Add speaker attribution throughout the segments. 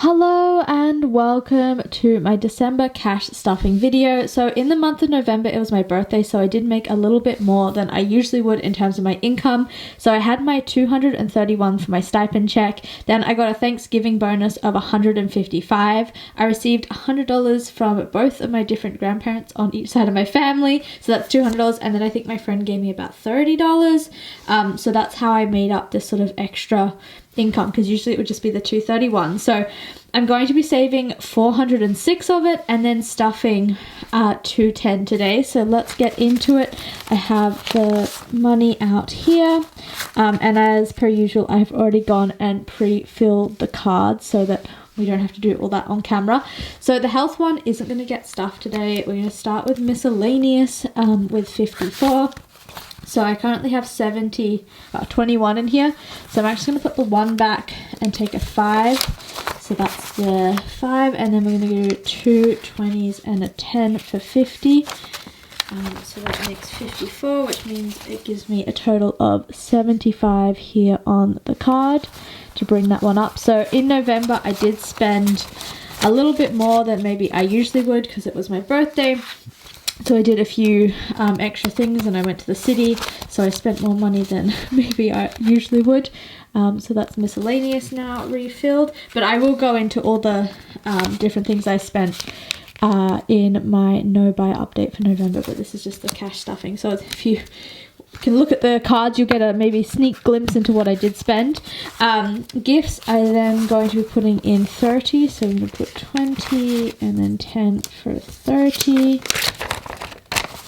Speaker 1: Hello and welcome to my December cash stuffing video. So in the month of November, it was my birthday, so I did make a little bit more than I usually would in terms of my income. So I had my $231 for my stipend check. Then I got a Thanksgiving bonus of $155. I received $100 from both of my different grandparents on each side of my family. So that's $200. And then I think my friend gave me about $30. So that's how I made up this sort of extra income, because usually it would just be the $231. So I'm going to be saving $406 of it and then stuffing $210 today. So let's get into it. I have the money out here, and as per usual, I've already gone and pre-filled the cards so that we don't have to do all that on camera. So the health one isn't going to get stuffed today. We're going to start with Miscellaneous with 54. So I currently have 21 in here. So I'm actually going to put the 1 back and take a 5. So that's the 5. And then we're going to do 2 20s and a 10 for 50. So that makes 54, which means it gives me a total of 75 here on the card to bring that one up. So in November, I did spend a little bit more than maybe I usually would because it was my birthday. So I did a few extra things and I went to the city, so I spent more money than maybe I usually would. So that's Miscellaneous now refilled, but I will go into all the different things I spent in my no buy update for November, but this is just the cash stuffing. So if you can look at the cards, you'll get a maybe sneak glimpse into what I did spend. Gifts, I then going to be putting in 30, so I'm going to put 20 and then 10 for 30.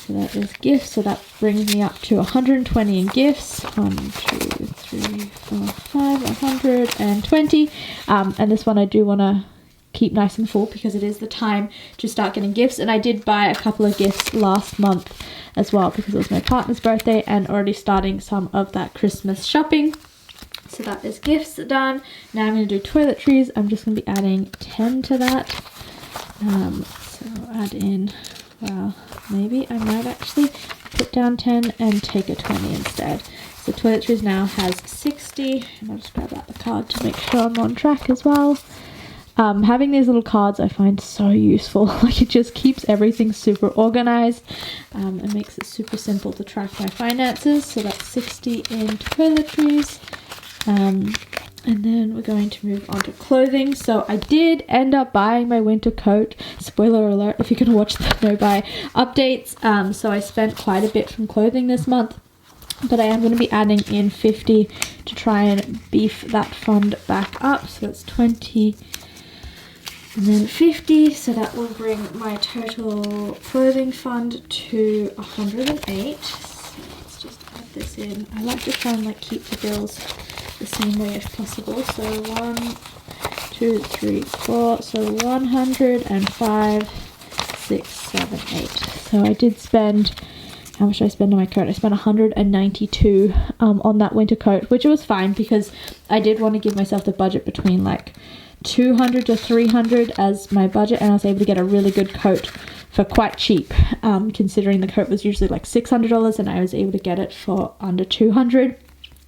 Speaker 1: So that is gifts, so that brings me up to 120 in gifts. 1, 2, 3, 4, 5, 120. And this one I do want to keep nice and full because it is the time to start getting gifts. And I did buy a couple of gifts last month as well because it was my partner's birthday and already starting some of that Christmas shopping. So that is gifts done. Now I'm going to do toiletries. I'm just going to be adding 10 to that. So add in... Well, maybe I might actually put down 10 and take a 20 instead. So Toiletries now has 60, and I'll just grab out the card to make sure I'm on track as well. Having these little cards I find so useful. Like, it just keeps everything super organized and makes it super simple to track my finances. So that's 60 in Toiletries. And then we're going to move on to clothing. So I did end up buying my winter coat. Spoiler alert, if you're going to watch the no buy updates. So I spent quite a bit from clothing this month. But I am going to be adding in 50 to try and beef that fund back up. So it's 20 and then 50. So that will bring my total clothing fund to 108. So let's just add this in. I like to try and keep the bills the same way if possible. So 1, 2, 3, 4. So 105, 6, 7, 8. So I did spend, how much did I spend on my coat? I spent 192 on that winter coat, which was fine because I did want to give myself the budget between 200 to 300 as my budget, and I was able to get a really good coat for quite cheap, considering the coat was usually $600 and I was able to get it for under 200.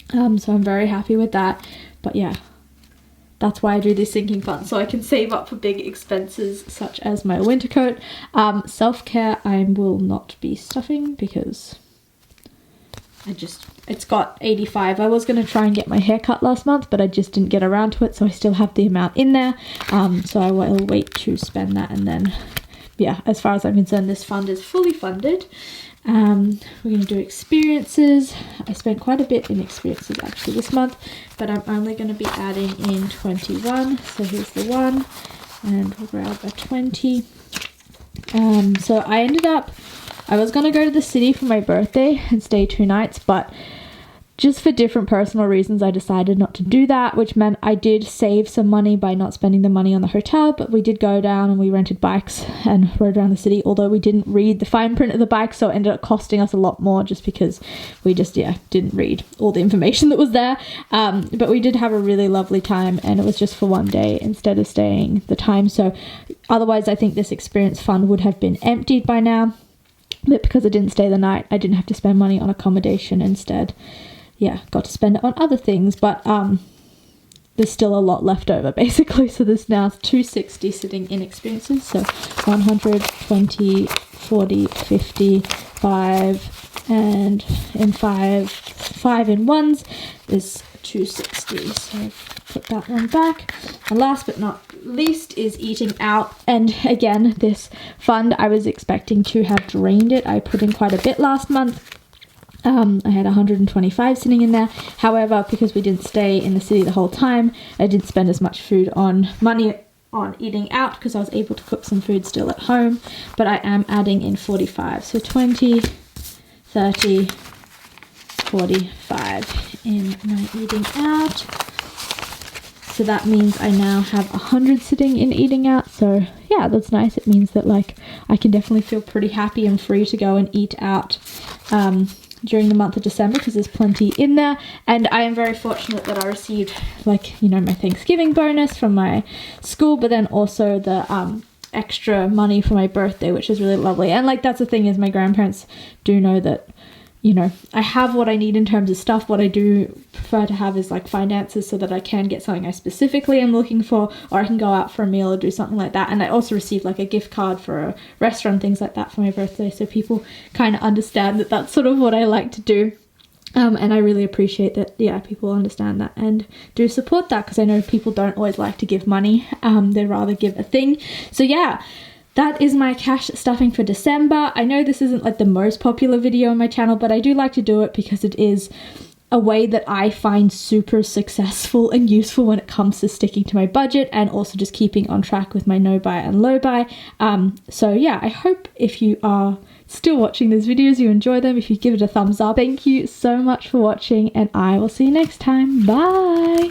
Speaker 1: So I'm very happy with that. But yeah, that's why I do this sinking fund, so I can save up for big expenses such as my winter coat. Self-care I will not be stuffing because it's got 85. I was going to try and get my hair cut last month, but I just didn't get around to it, so I still have the amount in there. So I will wait to spend that, and then yeah, as far as I'm concerned, this fund is fully funded. We're going to do experiences. I spent quite a bit in experiences actually this month, but I'm only going to be adding in 21. So here's the 1, and we'll grab a 20. So I was going to go to the city for my birthday and stay 2 nights, but just for different personal reasons, I decided not to do that, which meant I did save some money by not spending the money on the hotel, but we did go down and we rented bikes and rode around the city, although we didn't read the fine print of the bike, so it ended up costing us a lot more just because we just, didn't read all the information that was there. But we did have a really lovely time, and it was just for 1 day instead of staying the time. So otherwise, I think this experience fund would have been emptied by now, but because I didn't stay the night, I didn't have to spend money on accommodation instead. Yeah, got to spend it on other things, but there's still a lot left over basically. So there's now 260 sitting in experiences. So 100, 20, 40, 50, 5, and in 5 in ones is 260. So put that one back. And last but not least is eating out. And again, this fund, I was expecting to have drained it. I put in quite a bit last month. I had 125 sitting in there. However, because we didn't stay in the city the whole time, I didn't spend as much money on eating out because I was able to cook some food still at home. But I am adding in 45. So 20, 30, 45 in my eating out. So that means I now have 100 sitting in eating out. So yeah, that's nice. It means that like I can definitely feel pretty happy and free to go and eat out during the month of December because there's plenty in there. And I am very fortunate that I received like, you know, my Thanksgiving bonus from my school, but then also the extra money for my birthday, which is really lovely. And like that's the thing, is my grandparents do know that, you know, I have what I need in terms of stuff. What I do prefer to have is like finances so that I can get something I specifically am looking for, or I can go out for a meal or do something like that. And I also received like a gift card for a restaurant, things like that for my birthday. So people kind of understand that that's sort of what I like to do. And I really appreciate that, yeah, people understand that and do support that, because I know people don't always like to give money. They'd rather give a thing. So yeah, that is my cash stuffing for December. I know this isn't like the most popular video on my channel, but I do like to do it because it is a way that I find super successful and useful when it comes to sticking to my budget and also just keeping on track with my no buy and low buy. So yeah, I hope if you are still watching these videos, you enjoy them. If you give it a thumbs up. Thank you so much for watching, and I will see you next time. Bye!